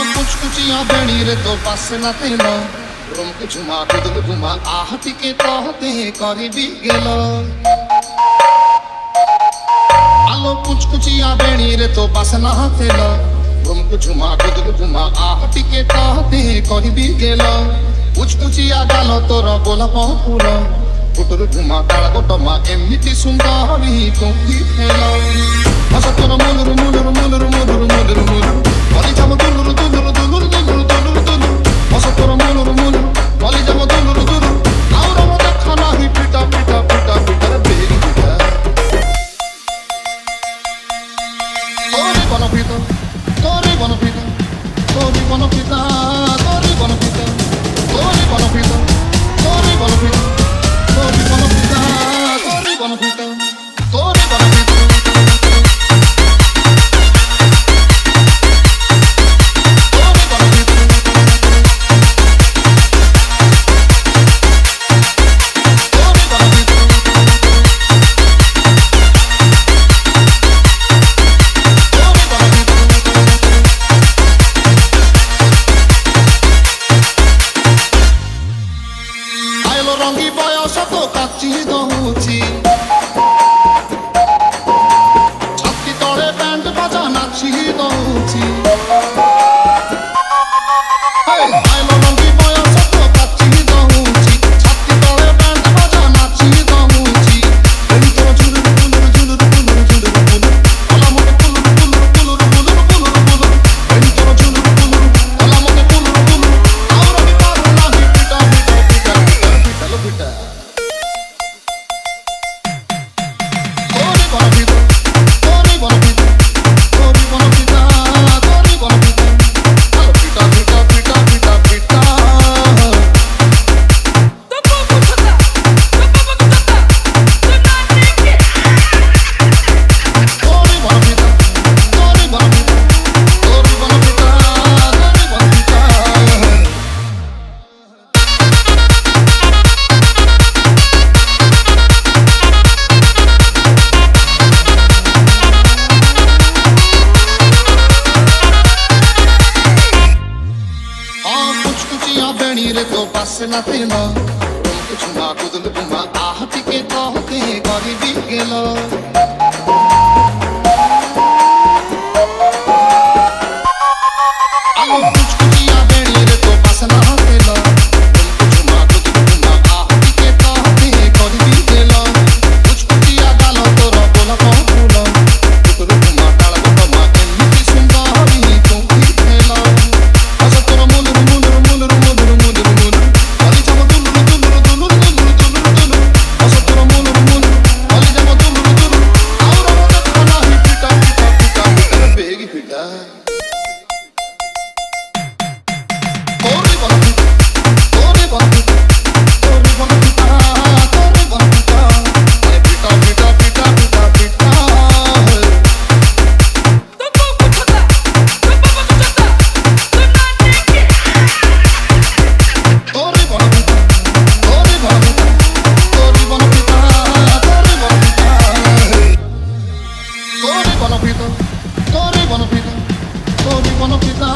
कुछ कुचिया बेणी रे तो पास ना तेला रुमक झुमा कुदल घुमा आहटी के कहते करी भी गेलो आलो कुछ कुचिया बेणी रे तो पास ना तेला रुमक झुमा कुदल घुमा आहटी के कहते करी भी गेलो कुछ कुचिया गालो तोर गोलाप फूल पुटुर झुमा काला गोटमा एमिति सुंदरी कोकी हेलो हस तोर मुलुर मुलुर मुलुर मुलुर मुलुर मुलुर बलि जाम दुलुर दुलुर दुलुर दुलुर दुलुर दुलुर हस तोर मुलुर मुलुर बलि जाम दुलुर दुलुर आउर म देखा नाही पिटा पिटा पिटा पिटा बेरी पिटा तोरी बन पिता तोरी बन पिता तोरी बन पिता तोरी बन पिता तोरी बन पिता तोरी बन पिता तोरी बन पिता तोरी बन पिता तोरी बन पिता रंगी बयस तो काची दौची छाती तले बैंड बाजा नाची दौची रंगी बयस तो काची दौची छाती तले बैंड बाजा नाची दौची झुलुर झुलुर झुलुर झुलुर झुलुर झुलुर अला मते कुलुर कुलुर कुलुर कुलुर कुलुर कुलुर झुलुर झुलुर अला मते कुलुर कुलुर आउर भी पार नाही पिटा पिटा पिटा पिटा पिटा रे तो पास ना तेला कुछ ना कुदल घुमा आहटी के कहते करी भी गेलो आलो कुछ कुचिया बेणी रे तो पास ना तेला कुछ ना कुदल घुमा आहटी के कहते करी भी गेलो कुछ कुचिया गालो तोर गोलाप फूल पुटुर घुमा काला गोटमा एमिति सुंदरी कोकी हेलो हस तोर मुलुर मुलुर मुलुर मुलुर मुलुर बलि जाम दुलुर दुलुर दुलुर दुलुर दुलुर दुलुर हस तोर मुलुर मुलुर बलि जाम दुलुर दुलुर आउर म देखा नाही पिटा पिटा पिटा पिटा बेगी पिटा तोरी बन पिता तोरी बन पिता तोरी बन पिता तोरी बन पिता अरे पिटा पिटा पिटा पिटा पिटा तोरी बन पिता तोरी बन पिता तोरी बन पिता तोरी बन पिता तोरी बन पिता तोरी बन पिता तोरी बन पिता